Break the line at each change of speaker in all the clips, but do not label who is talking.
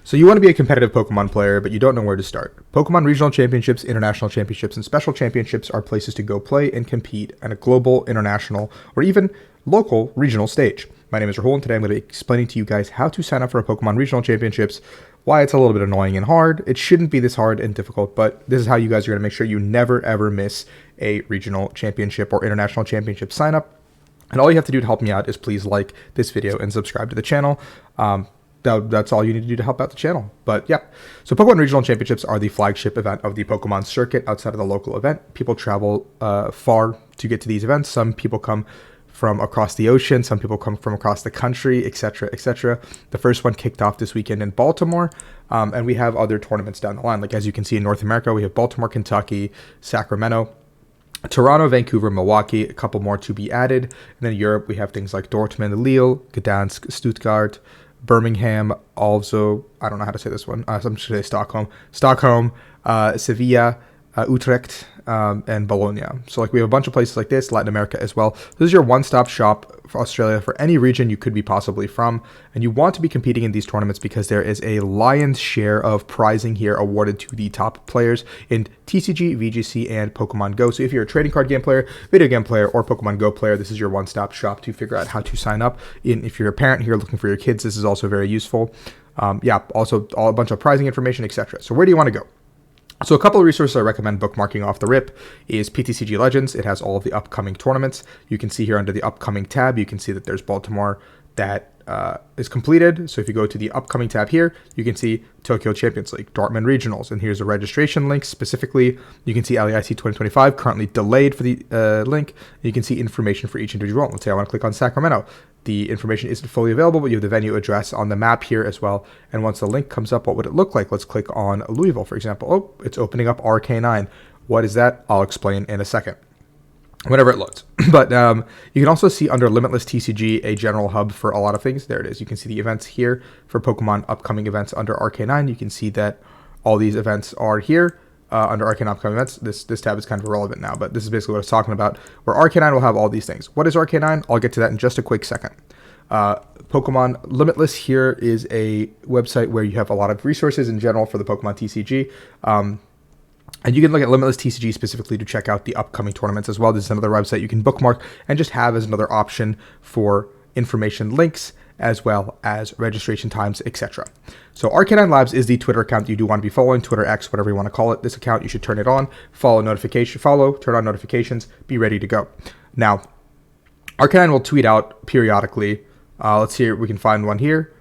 So you want to be a competitive Pokemon player, but you don't know where to start. Pokemon Regional Championships, International Championships, and Special Championships are places to go play and compete at a global, international, or even local regional stage. My name is Rahul, and today I'm going to be explaining to you guys how to sign up for a Pokemon Regional Championships, why it's a little bit annoying and hard. It shouldn't be this hard and difficult, but this is how you guys are going to make sure you never ever miss a regional championship or international championship sign up. And all you have to do to help me out is please like this video and subscribe to the channel. That's all you need to do to help out the channel. But yeah, so Pokemon Regional Championships are the flagship event of the Pokemon circuit outside of the local event. People travel far to get to these events. Some people come from across the ocean. Some people come from across the country, etc., etc. The first one kicked off this weekend in Baltimore, and we have other tournaments down the line. Like as you can see in North America, we have Baltimore, Kentucky, Sacramento, Toronto, Vancouver, Milwaukee, a couple more to be added. And then in Europe, we have things like Dortmund, Lille, Gdansk, Stuttgart, Birmingham, also, I don't know how to say this one. I'm just going to say Stockholm, Sevilla, Utrecht, and Bologna. So like we have a bunch of places like this, Latin America as well. This is your one-stop shop for Australia for any region you could be possibly from. And you want to be competing in these tournaments because there is a lion's share of prizing here awarded to the top players in TCG, VGC, and Pokemon Go. So if you're a trading card game player, video game player, or Pokemon Go player, this is your one-stop shop to figure out how to sign up. If you're a parent here looking for your kids, this is also very useful. Also a bunch of prizing information, etc. So where do you want to go? So a couple of resources I recommend bookmarking off the rip is PTCG Legends. It has all of the upcoming tournaments. You can see here under the upcoming tab, you can see that there's Baltimore that is completed. So if you go to the upcoming tab here, you can see Tokyo Champions League, Dortmund Regionals, and here's a registration link specifically. You can see LAIC 2025 currently delayed for the link. You can see information for each individual. Let's say I want to click on Sacramento. The information isn't fully available, but you have the venue address on the map here as well. And once the link comes up, what would it look like? Let's click on Louisville, for example. Oh, it's opening up RK9. What is that? I'll explain in a second, whenever it loads. But you can also see under Limitless TCG a general hub for a lot of things. There it is. You can see the events here for Pokemon upcoming events under RK9. You can see that all these events are here. Under Arcane upcoming events, this tab is kind of irrelevant now, but this is basically what I was talking about, where RK9 will have all these things. What is RK9? I'll get to that in just a quick second. Pokemon Limitless here is a website where you have a lot of resources in general for the Pokemon TCG. And you can look at Limitless TCG specifically to check out the upcoming tournaments as well. This is another website you can bookmark and just have as another option for information links, as well as registration times, etc. So RK9 Labs is the Twitter account you do want to be following, Twitter X, whatever you want to call it. This account, you should turn it on, turn on notifications, be ready to go. Now, RK9 will tweet out periodically. Let's see, we can find one here.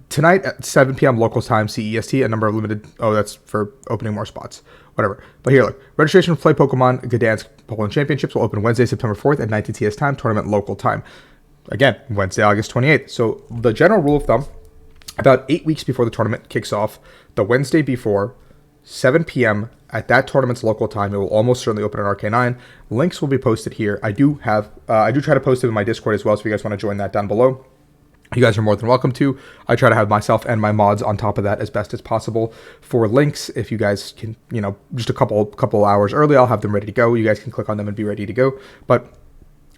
Tonight at 7 p.m. local time, CEST, a number of limited, that's for opening more spots, whatever. But here, look, registration for Play Pokemon Gdansk Poland Championships will open Wednesday, September 4th at 19 TS time, tournament local time. Again, Wednesday, August 28th. So the general rule of thumb, about 8 weeks before the tournament kicks off, the Wednesday before, 7 p.m. at that tournament's local time, it will almost certainly open on RK9. Links will be posted here. I do try to post it in my Discord as well, so if you guys want to join that down below, you guys are more than welcome to. I try to have myself and my mods on top of that as best as possible for links. If you guys can, just a couple hours early, I'll have them ready to go. You guys can click on them and be ready to go. But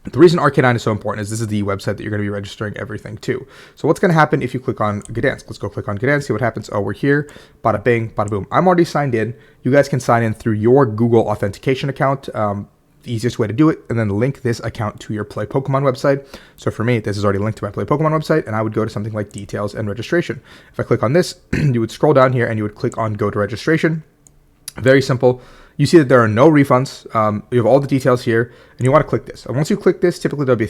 the reason RK9 is so important is this is the website that you're going to be registering everything to. So what's going to happen if you click on Gdansk? Let's go click on Gdansk, see what happens. Oh, we're here. Bada bing, bada boom. I'm already signed in. You guys can sign in through your Google authentication account. The easiest way to do it, and then link this account to your Play Pokemon website. So for me, this is already linked to my Play Pokemon website, and I would go to something like details and registration. If I click on this, you would scroll down here and you would click on go to registration. Very simple. You see that there are no refunds. You have all the details here, and you want to click this. And once you click this, typically there'll be,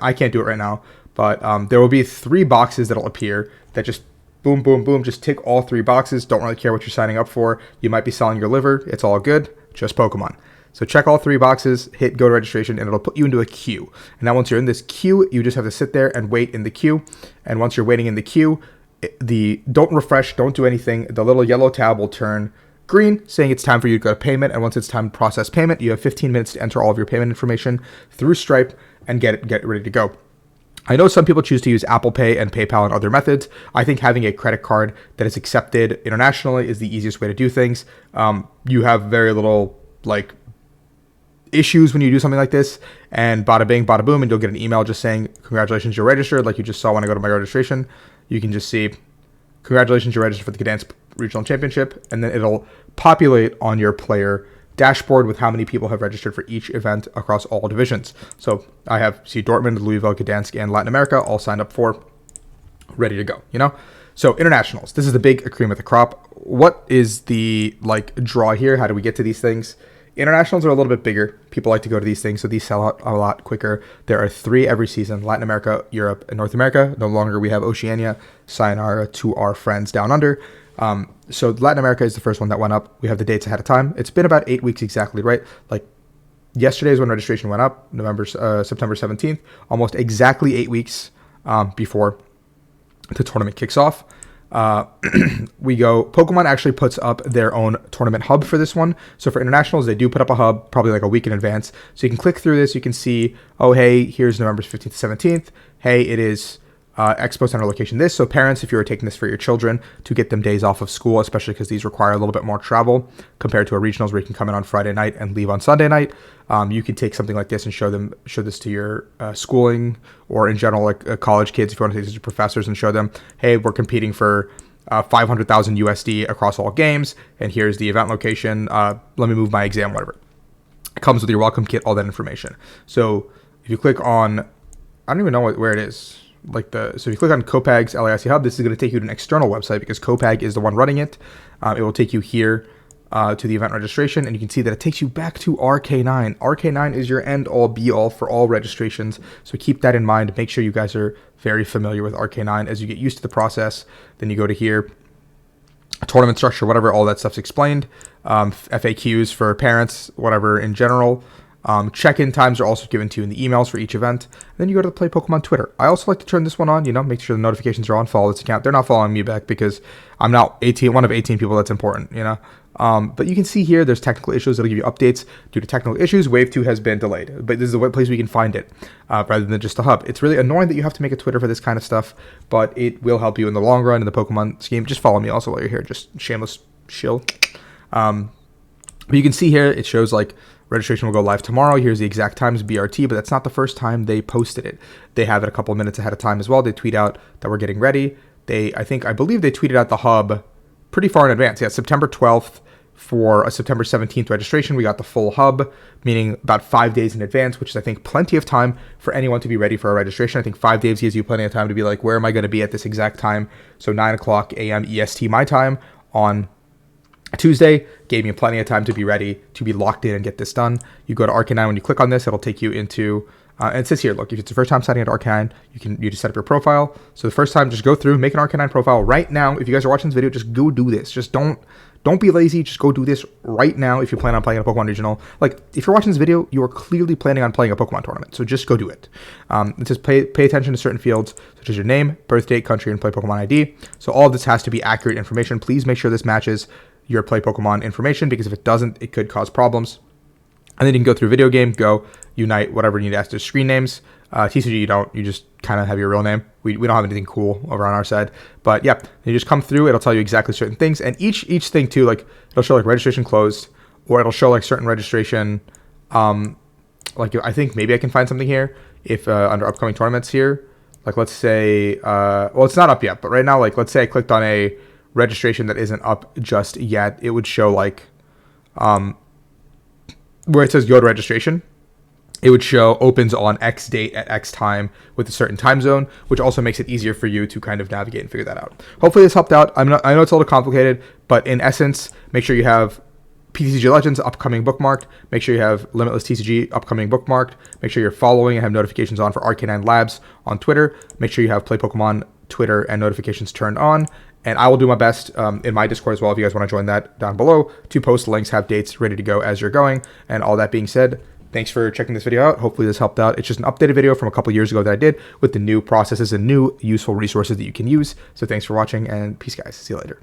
I can't do it right now, but there will be 3 boxes that'll appear that just boom, boom, boom, just tick all 3 boxes. Don't really care what you're signing up for. You might be selling your liver. It's all good. Just Pokemon. So check all 3 boxes, hit go to registration, and it'll put you into a queue. And now once you're in this queue, you just have to sit there and wait in the queue. And once you're waiting in the queue, don't refresh, don't do anything. The little yellow tab will turn green, saying it's time for you to go to payment. And once it's time to process payment, you have 15 minutes to enter all of your payment information through Stripe and get ready to go. I know some people choose to use Apple Pay and PayPal and other methods. I think having a credit card that is accepted internationally is the easiest way to do things. You have very little issues when you do something like this, and bada bing, bada boom, and you'll get an email just saying, congratulations, you're registered, like you just saw when I go to my registration. You can just see congratulations, you're registered for the Gdansk Regional Championship, and then it'll populate on your player dashboard with how many people have registered for each event across all divisions. So I have, see, Dortmund, Louisville, Gdansk, and Latin America all signed up for, ready to go, you know? So internationals, this is the big cream of the crop. What is the draw here? How do we get to these things? Internationals are a little bit bigger. People like to go to these things, so these sell out a lot quicker. There are 3 every season: Latin America, Europe, and North America. No longer we have Oceania. Sayonara to our friends down under. So Latin America is the first one that went up. We have the dates ahead of time. It's been about 8 weeks exactly, right? Like yesterday is when registration went up, September 17th, almost exactly 8 weeks before the tournament kicks off. Pokemon actually puts up their own tournament hub for this one. So for internationals, they do put up a hub probably like a week in advance. So you can click through this. You can see, oh, hey, here's November 15th to 17th. Hey, it is Expo Center location this. So parents, if you are taking this for your children to get them days off of school, especially because these require a little bit more travel compared to a regionals where you can come in on Friday night and leave on Sunday night, you can take something like this and show this to your schooling, or in general, like college kids, if you want to take this to professors and show them, hey, we're competing for 500,000 USD across all games, and here's the event location. Let me move my exam, whatever. It comes with your welcome kit, all that information. So if you click on, I don't even know where it is. So if you click on Copag's LAIC Hub, this is going to take you to an external website because Copag is the one running it. It will take you here to the event registration, and you can see that it takes you back to RK9. RK9 is your end-all, be-all for all registrations, so keep that in mind. Make sure you guys are very familiar with RK9 as you get used to the process. Then you go to here, tournament structure, whatever, all that stuff's explained. FAQs for parents, whatever in general. Check-in times are also given to you in the emails for each event. And then you go to the Play Pokemon Twitter. I also like to turn this one on, make sure the notifications are on, follow this account. They're not following me back because I'm now one of 18 people that's important, But you can see here, there's technical issues. It'll give you updates. Due to technical issues, Wave 2 has been delayed. But this is the place we can find it, rather than just a hub. It's really annoying that you have to make a Twitter for this kind of stuff, but it will help you in the long run in the Pokemon scheme. Just follow me also while you're here. Just shameless shill. But you can see here, it shows registration will go live tomorrow. Here's the exact times, BRT, but that's not the first time they posted it. They have it a couple of minutes ahead of time as well. They tweet out that we're getting ready. I believe they tweeted out the hub pretty far in advance. Yeah, September 12th for a September 17th registration. We got the full hub, meaning about 5 days in advance, which is, I think, plenty of time for anyone to be ready for a registration. I think 5 days gives you plenty of time to be like, where am I going to be at this exact time? So 9 o'clock a.m. EST my time on Tuesday gave me plenty of time to be ready, to be locked in and get this done. You go to RK9. When you click on this, it'll take you into, and it says here, look, if it's the first time signing into RK9, you just set up your profile. So the first time, just go through, make an RK9 profile right now. If you guys are watching this video, just go do this. Just don't be lazy. Just go do this right now if you plan on playing a Pokemon Regional. If you're watching this video, you are clearly planning on playing a Pokemon tournament. So just go do it. It says pay attention to certain fields, such as your name, birth date, country, and Play Pokemon ID. So all of this has to be accurate information. Please make sure this matches your Play Pokemon information, because if it doesn't, it could cause problems. And then you can go through video game, go, unite, whatever you need to ask. There's screen names. TCG, you don't. You just kind of have your real name. We don't have anything cool over on our side. But yeah, you just come through. It'll tell you exactly certain things. And each thing too, it'll show registration closed, or it'll show certain registration. I think maybe I can find something here. If under upcoming tournaments here, let's say, well, it's not up yet. But right now, let's say I clicked on a registration that isn't up just yet, it would show where it says go to registration, it would show opens on X date at X time with a certain time zone, which also makes it easier for you to kind of navigate and figure that out. Hopefully this helped out. I know it's a little complicated, but in essence, make sure you have PTCG Legends upcoming bookmarked. Make sure you have Limitless TCG upcoming bookmarked. Make sure you're following and have notifications on for RK9 Labs on Twitter. Make sure you have Play Pokemon Twitter and notifications turned on. And I will do my best in my Discord as well, if you guys want to join that down below, to post links, have dates ready to go as you're going. And all that being said, thanks for checking this video out. Hopefully this helped out. It's just an updated video from a couple years ago that I did with the new processes and new useful resources that you can use. So thanks for watching, and peace, guys. See you later.